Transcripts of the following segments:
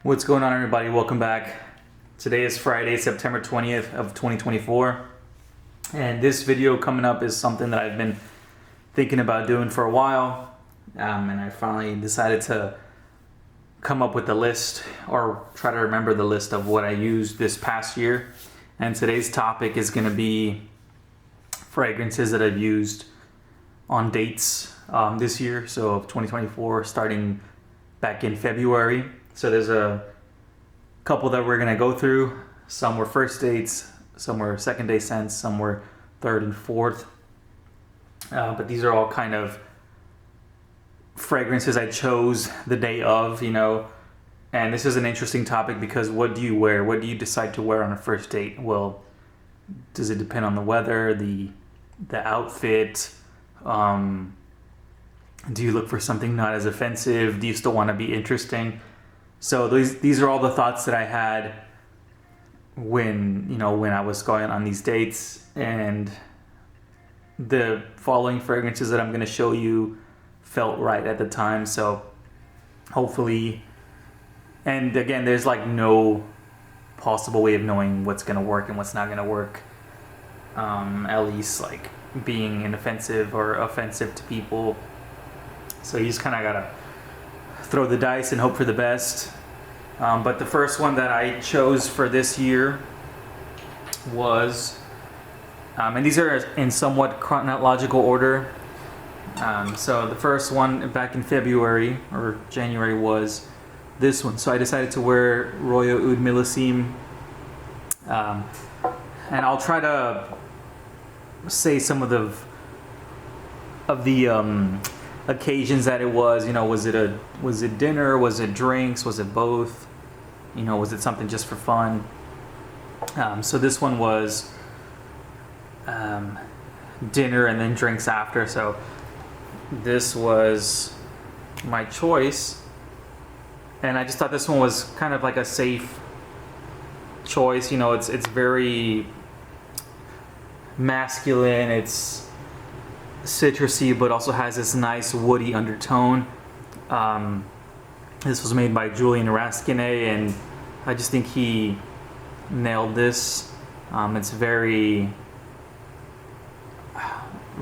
What's going on, everybody? Welcome back. Today is Friday, September 20th of 2024, and this video coming up is something that I've been thinking about doing for a while, and I finally decided to come up with a list, or try to remember the list of what I used this past year. And today's topic is going to be fragrances that I've used on dates this year, so of 2024, starting back in February. So there's a couple that we're going to go through. Some were first dates, some were second day scents, some were third and fourth. But these are all kind of fragrances I chose the day of, And this is an interesting topic because what do you wear? What do you decide to wear on a first date? Well, does it depend on the weather, the outfit? Do you look for something not as offensive? Do you still want to be interesting? So these are all the thoughts that I had when I was going on these dates, and the following fragrances that I'm going to show you felt right at the time. So hopefully, and again, there's like no possible way of knowing what's going to work and what's not going to work. At least like being inoffensive or offensive to people. So you just kind of gotta throw the dice and hope for the best. But the first one that I chose for this year was, and these are in somewhat chronological order. So the first one back in February or January was this one. So I decided to wear Royal Oud Millésime. And I'll try to say some of the occasions that it was. Was it dinner? Was it drinks? Was it both? Was it something just for fun? So this one was dinner and then drinks after. So this was my choice, and I just thought this one was kind of like a safe choice. It's very masculine. It's citrusy, but also has this nice woody undertone. This was made by Julian Rasquinet, and I just think he nailed this. It's very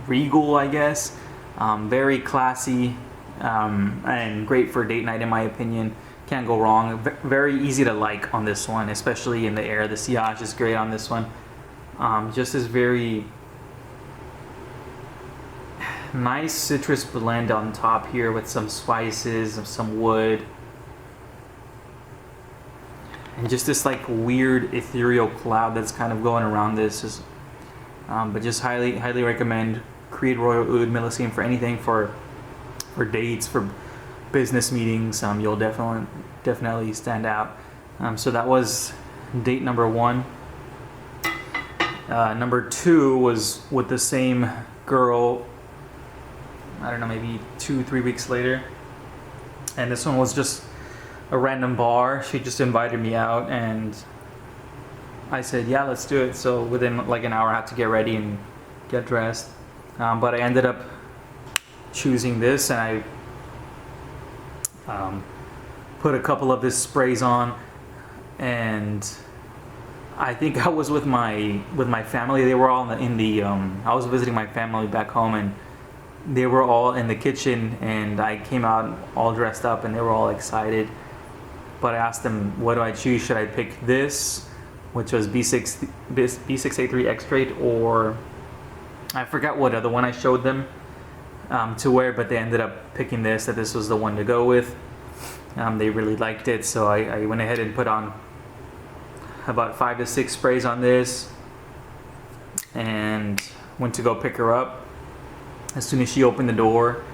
regal, I guess. Very classy, and great for date night, in my opinion. Can't go wrong. Very easy to like on this one, especially in the air. The sillage is great on this one. Just this very nice citrus blend on top here with some spices and some wood, and just this like weird ethereal cloud that's kind of going around this. But just highly recommend Creed Royal Oud Millésime for anything, for dates, for business meetings. You'll definitely stand out. So that was date number one. Number two was with the same girl, I don't know, maybe 2-3 weeks later. And this one was just a random bar. She just invited me out, and I said, yeah, let's do it. So within like an hour, I had to get ready and get dressed. But I ended up choosing this, and I put a couple of his sprays on, and I think I was with my family. They were all in the I was visiting my family back home, and they were all in the kitchen, and I came out all dressed up, and they were all excited. But I asked them, what do I choose? Should I pick this, which was B6A3 extrait, or I forgot what other one I showed them to wear, but they ended up picking this, that this was the one to go with. They really liked it, so I went ahead and put on about 5 to 6 sprays on this, and went to go pick her up. As soon as she opened the door,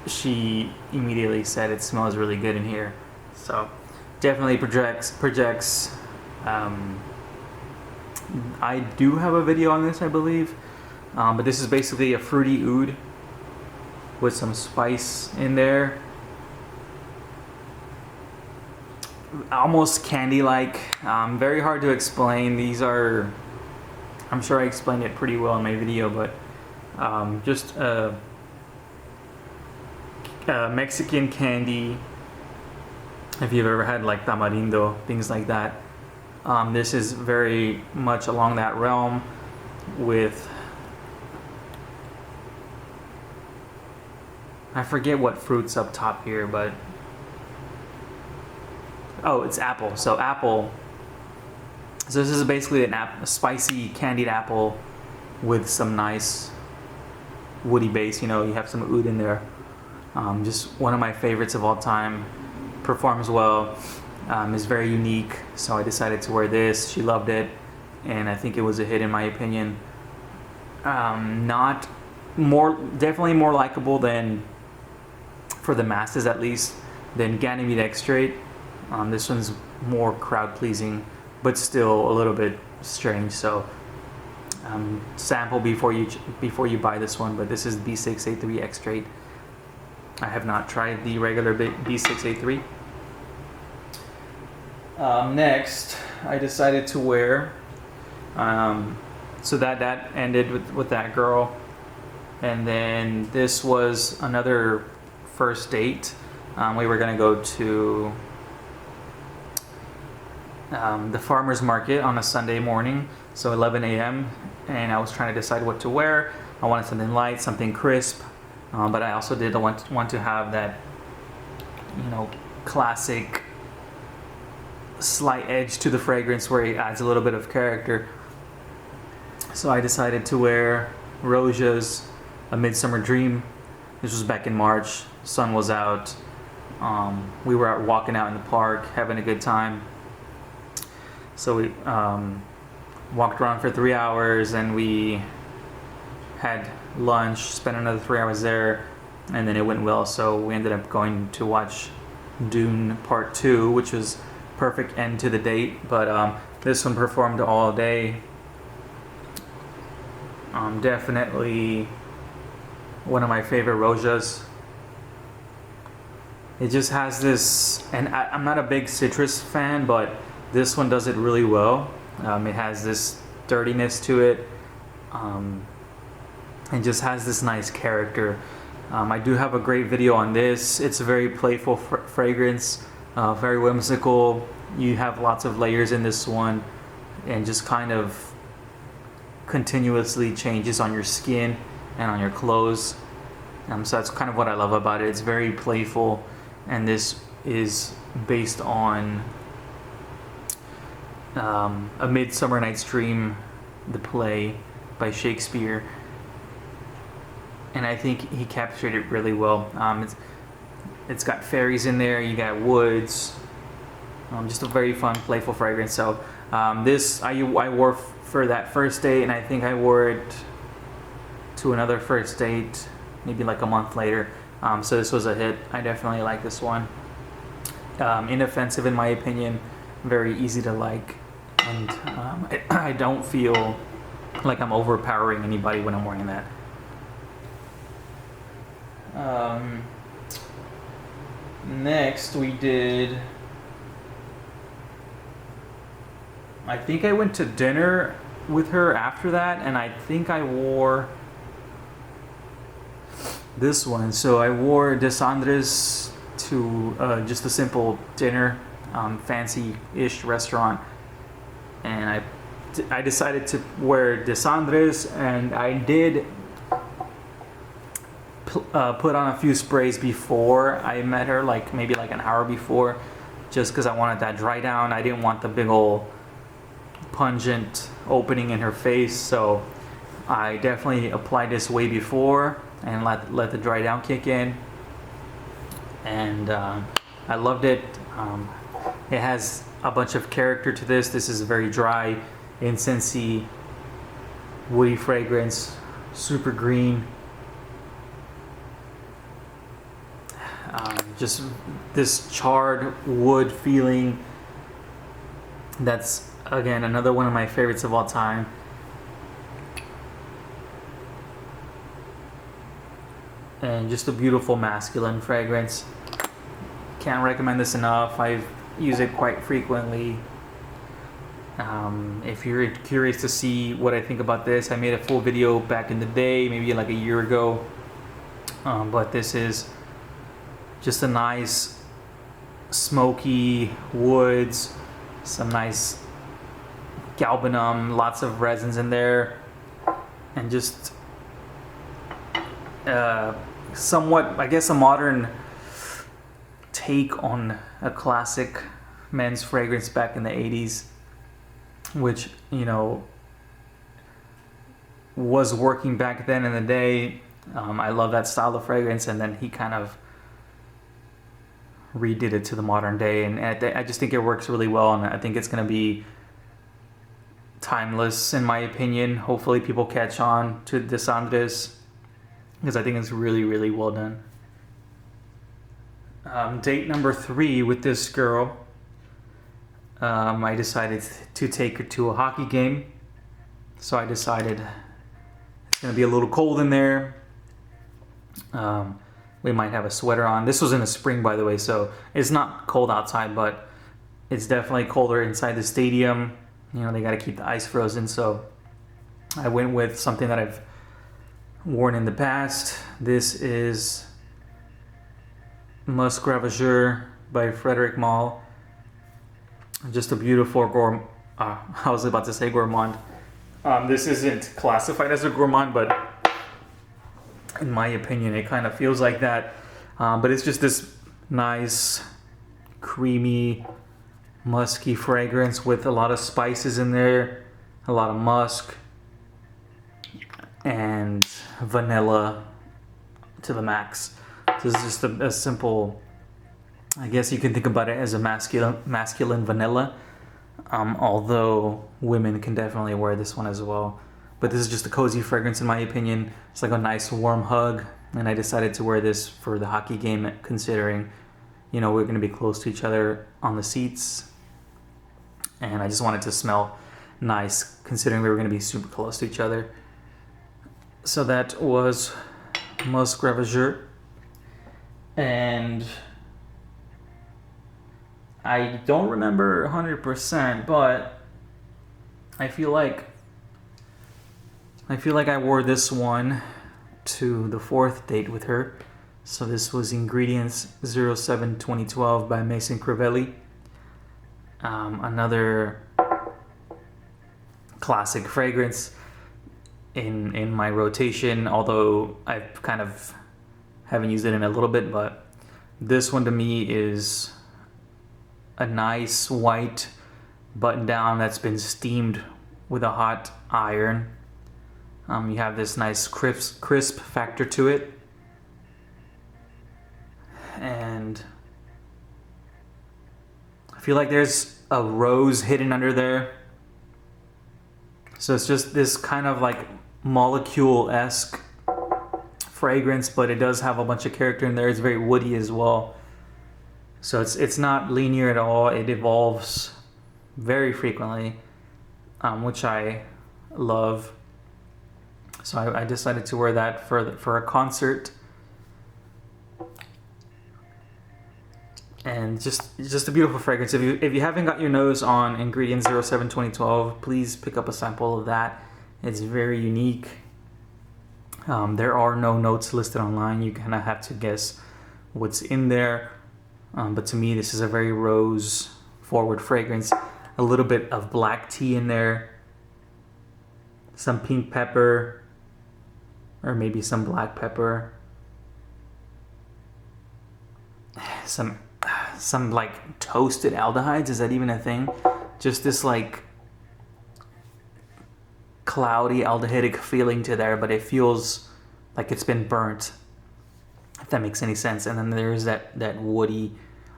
she immediately said, it smells really good in here. So definitely projects. I do have a video on this, I believe, but this is basically a fruity oud with some spice in there. Almost candy-like. Very hard to explain. These are, I'm sure I explained it pretty well in my video, but just Mexican candy if you've ever had like tamarindo, things like that. This is very much along that realm with, I forget what fruit's up top here, but oh, it's apple. So apple. So this is basically a spicy candied apple with some nice woody base. You know, you have some oud in there. Just one of my favorites of all time. Performs well. Is very unique. So I decided to wear this. She loved it, and I think it was a hit in my opinion. Definitely more likable than, for the masses at least, than Ganymede Extrait. This one's more crowd pleasing, but still a little bit strange. So sample before you buy this one. But this is B6A3 Extrait. I have not tried the regular B6A3. Next, I decided to wear. So that ended with that girl, and then this was another first date. We were gonna go to the farmer's market on a Sunday morning, so 11 a.m. and I was trying to decide what to wear. I wanted something light, something crisp, but I also did want to have that, you know, classic slight edge to the fragrance where it adds a little bit of character. So I decided to wear Roja's A Midsummer Dream. This was back in March. Sun was out. We were out walking out in the park, having a good time. So we walked around for 3 hours, and we had lunch, spent another 3 hours there, and then it went well. So we ended up going to watch Dune Part 2, which was perfect end to the date. But this one performed all day. Definitely one of my favorite Rojas. It just has this, and I'm not a big citrus fan, but this one does it really well. It has this dirtiness to it, and just has this nice character. I do have a great video on this. It's a very playful fragrance, very whimsical. You have lots of layers in this one, and just kind of continuously changes on your skin and on your clothes. So that's kind of what I love about it. It's very playful, and this is based on A Midsummer Night's Dream, the play by Shakespeare, and I think he captured it really well. It's got fairies in there, you got woods, just a very fun, playful fragrance. So this I wore for that first date, and I think I wore it to another first date maybe like a month later. So this was a hit. I definitely like this one. Inoffensive in my opinion, very easy to like, and I don't feel like I'm overpowering anybody when I'm wearing that. Next we did, I think I went to dinner with her after that, and I think I wore this one. So I wore Desandre's to just a simple dinner, fancy-ish restaurant, and I decided to wear Desandre's, and I did put on a few sprays before I met her, like maybe like an hour before, just because I wanted that dry down. I didn't want the big old pungent opening in her face, so I definitely applied this way before and let the dry down kick in, and I loved it. It has a bunch of character to this. This is a very dry, incensey, woody fragrance, super green. Just this charred wood feeling. That's, again, another one of my favorites of all time. And just a beautiful masculine fragrance. Can't recommend this enough. I use it quite frequently. If you're curious to see what I think about this, I made a full video back in the day, maybe like a year ago. But this is just a nice smoky woods, some nice galbanum, lots of resins in there, and just somewhat, I guess, a modern take on a classic men's fragrance back in the 80s, which, you know, was working back then in the day. I love that style of fragrance, and then he kind of redid it to the modern day, and I just think it works really well, and I think it's going to be timeless in my opinion. Hopefully people catch on to Desandre's, because I think it's really, really well done. Date number 3 with this girl, I decided to take her to a hockey game. So I decided it's going to be a little cold in there. We might have a sweater on. This was in the spring, by the way, so it's not cold outside, but it's definitely colder inside the stadium. You know, they got to keep the ice frozen, so I went with something that I've worn in the past. This is Muskgravure by Frederic Malle. Just a beautiful I was about to say gourmand. This isn't classified as a gourmand, but in my opinion, it kind of feels like that. But it's just this nice, creamy, musky fragrance with a lot of spices in there, a lot of musk, and vanilla to the max. So this is just a simple, I guess you can think about it as a masculine vanilla, although women can definitely wear this one as well. But this is just a cozy fragrance in my opinion. It's like a nice warm hug, and I decided to wear this for the hockey game, considering, you know, we're going to be close to each other on the seats, and I just wanted to smell nice considering we were going to be super close to each other. So that was Muskgravure, and I don't remember 100%, but I feel like I wore this one to the 4th date with her. So this was Ingredients 07 2012 by Muskgravure. Another classic fragrance in my rotation, although I kind of haven't used it in a little bit, but this one to me is a nice white button down that's been steamed with a hot iron. You have this nice crisp factor to it, and I feel like there's a rose hidden under there. So it's just this kind of like molecule-esque fragrance, but it does have a bunch of character in there. It's very woody as well. So it's not linear at all. It evolves very frequently, which I love. So I decided to wear that for a concert, and just a beautiful fragrance. If you haven't got your nose on Ingredients 07 2012, please pick up a sample of that. It's very unique. There are no notes listed online. You kind of have to guess what's in there. But to me, this is a very rose forward fragrance. A little bit of black tea in there, some pink pepper, or maybe some black pepper, some like toasted aldehydes. Is that even a thing? Just this like cloudy aldehydic feeling to there, but it feels like it's been burnt, if that makes any sense. And then there's that woody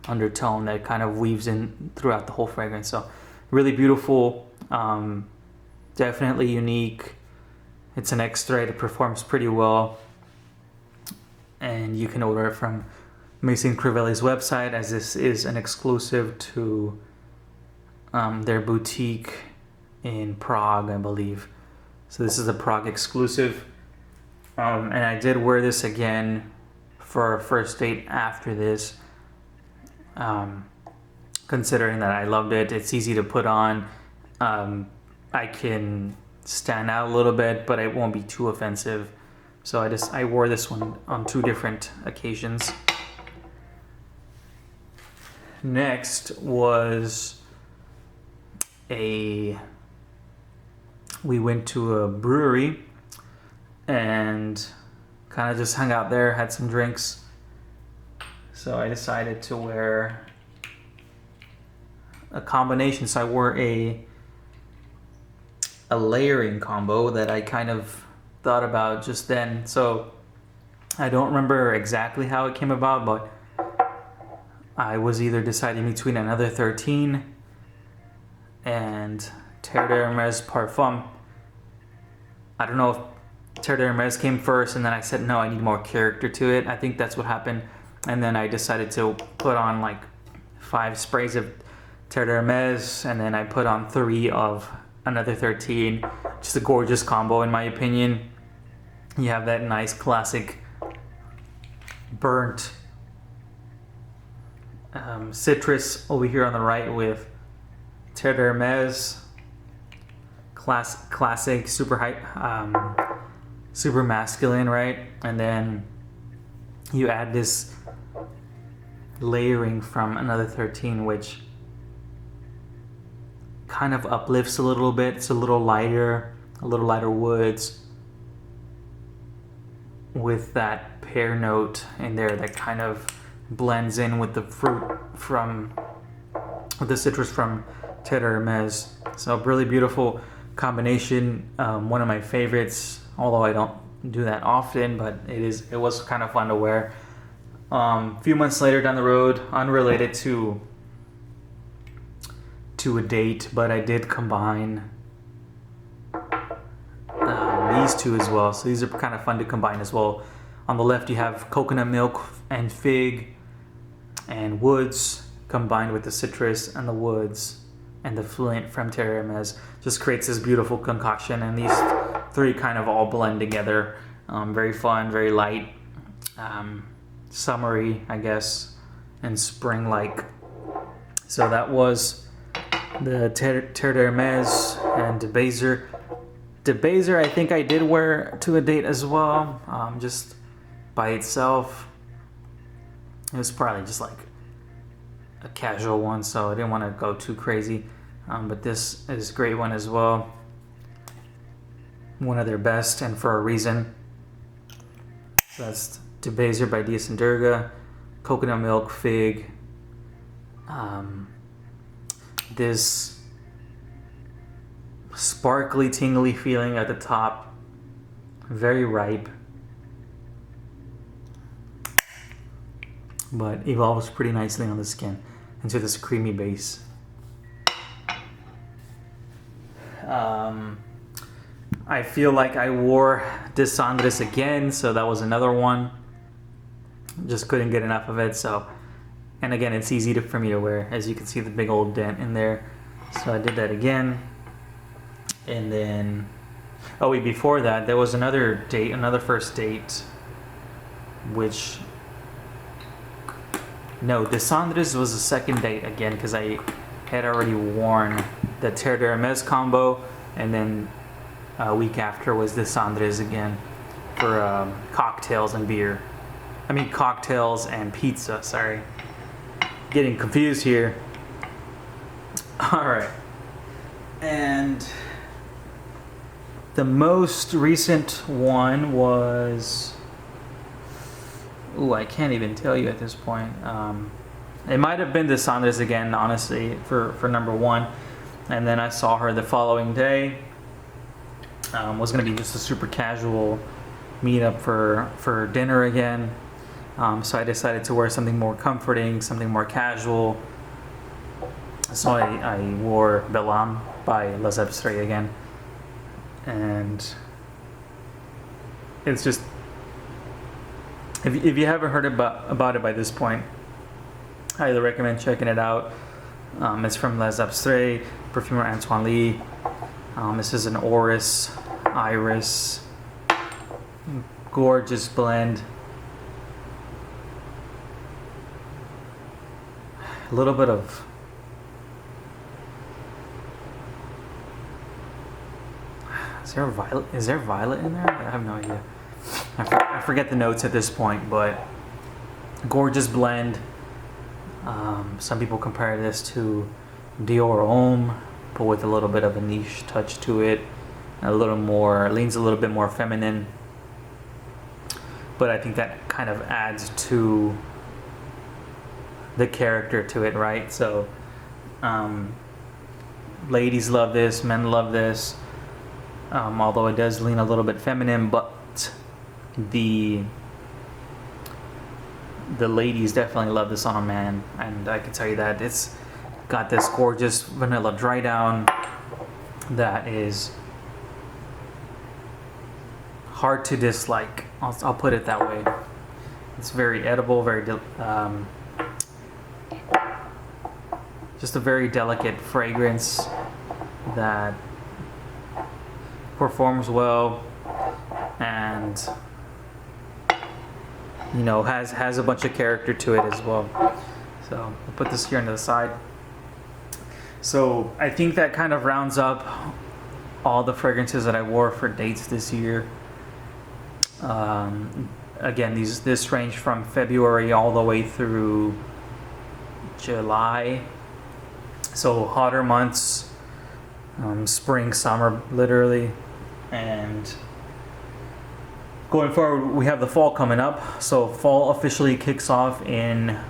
undertone that kind of weaves in throughout the whole fragrance. So really beautiful, definitely unique. It's an extra. It performs pretty well, and you can order it from Muskgravure's website, as this is an exclusive to their boutique in Prague, I believe. So this is a Prague exclusive, and I did wear this again for a first date after this, considering that I loved it. It's easy to put on. I can stand out a little bit, but it won't be too offensive. So I wore this one on 2 different occasions. next was we went to a brewery and kind of just hung out there, had some drinks. So I decided to wear a combination. So I wore a layering combo that I kind of thought about just then. So I don't remember exactly how it came about, but I was either deciding between another 13 and Terre d'Hermès Parfum. I don't know if Terre d'Hermès came first and then I said, no, I need more character to it. I think that's what happened. And then I decided to put on like 5 sprays of Terre d'Hermès, and then I put on 3 of another 13. Just a gorgeous combo in my opinion. You have that nice classic burnt citrus over here on the right with Terre d'Hermès, classic, super high, super masculine, right? And then you add this layering from another 13, which kind of uplifts a little bit. It's a little lighter woods with that pear note in there that kind of blends in with the fruit with the citrus from Terre d'Hermès. So really beautiful combination. One of my favorites, although I don't do that often, but it was kind of fun to wear. A few months later down the road, unrelated to a date, but I did combine these two as well. So these are kind of fun to combine as well. On the left you have coconut milk and fig and woods combined with the citrus and the woods and the flint from Terre d'Hermès. Just creates this beautiful concoction, and these 3 kind of all blend together. Very fun, very light, summery, I guess, and spring-like. So that was the Terre d'Hermès and Desandre. Desandre I think I did wear to a date as well, just by itself. It was probably just like a casual one, so I didn't want to go too crazy. But this is a great one as well. One of their best, and for a reason. So that's Desandre by Desandre, coconut milk, fig. This sparkly, tingly feeling at the top, very ripe, but evolves pretty nicely on the skin into this creamy base. I feel like I wore Desandre again, so that was another one. Just couldn't get enough of it. So, and again, it's easy for me to wear, as you can see the big old dent in there. So I did that again. And then, oh wait, before that, there was another date, another first date, which, no, Desandre's was the second date again, because I had already worn the Terre d'Hermès combo, and then a week after was Desandre's again for cocktails and beer. I mean cocktails and pizza, sorry. Getting confused here. Alright. And the most recent one was... Ooh, I can't even tell you at this point. It might have been Desandre's again, honestly, for number 1. And then I saw her the following day. Was going to be just a super casual meetup for dinner again. So I decided to wear something more comforting, something more casual. So I wore Belam by Les Abstraits again. And it's just, if you haven't heard about it by this point, I highly recommend checking it out. It's from Les Abstraits, perfumer Antoine Lee. This is an Orris Iris, gorgeous blend. A little bit of is there violet in there? I have no idea. I forget the notes at this point, but gorgeous blend. Some people compare this to Dior Homme, but with a little bit of a niche touch to it, leans a little bit more feminine. But I think that kind of adds to the character to it, right? So, ladies love this, men love this. Although it does lean a little bit feminine, but the ladies definitely love this on a man, and I can tell you that it's got this gorgeous vanilla dry down that is hard to dislike. I'll put it that way. It's very edible, just a very delicate fragrance that performs well, and has a bunch of character to it as well. So I'll put this here on the side. So I think that kind of rounds up all the fragrances that I wore for dates this year. Again, this range from February all the way through July. So hotter months, spring, summer, literally. And going forward, we have the fall coming up. So fall officially kicks off in, I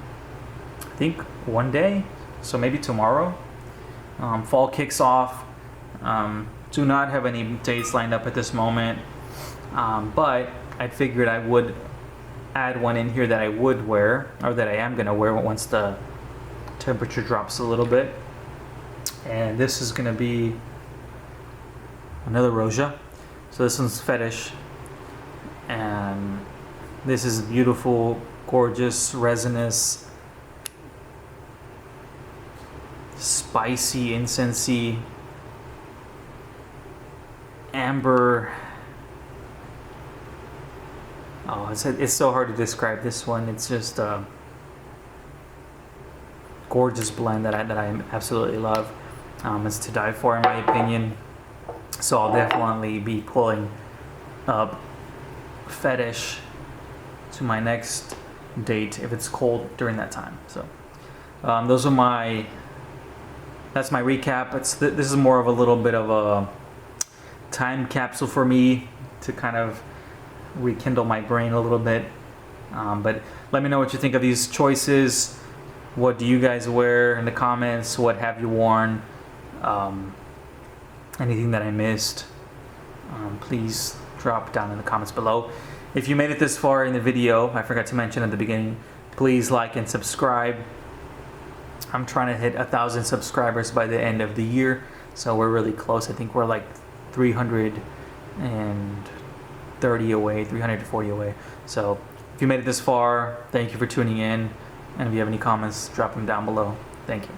think, one day. So maybe tomorrow. Fall kicks off. Do not have any dates lined up at this moment. But I figured I would add one in here that I would wear, or that I am going to wear once the temperature drops a little bit. And this is going to be another Roja. So this one's Fetish. And this is beautiful, gorgeous, resinous, spicy, incensey, amber. Oh, it's so hard to describe this one. It's just a gorgeous blend that I absolutely love. It's to die for, in my opinion. So I'll definitely be pulling up Fetish to my next date if it's cold during that time. So that's my recap. This is more of a little bit of a time capsule for me to kind of rekindle my brain a little bit. But let me know what you think of these choices. What do you guys wear in the comments? What have you worn? Anything that I missed? Please drop down in the comments below. If you made it this far in the video, I forgot to mention at the beginning, please like and subscribe. I'm trying to hit 1,000 subscribers by the end of the year, so we're really close. I think we're like 330 away, 340 away. So if you made it this far, thank you for tuning in, and if you have any comments, drop them down below. Thank you.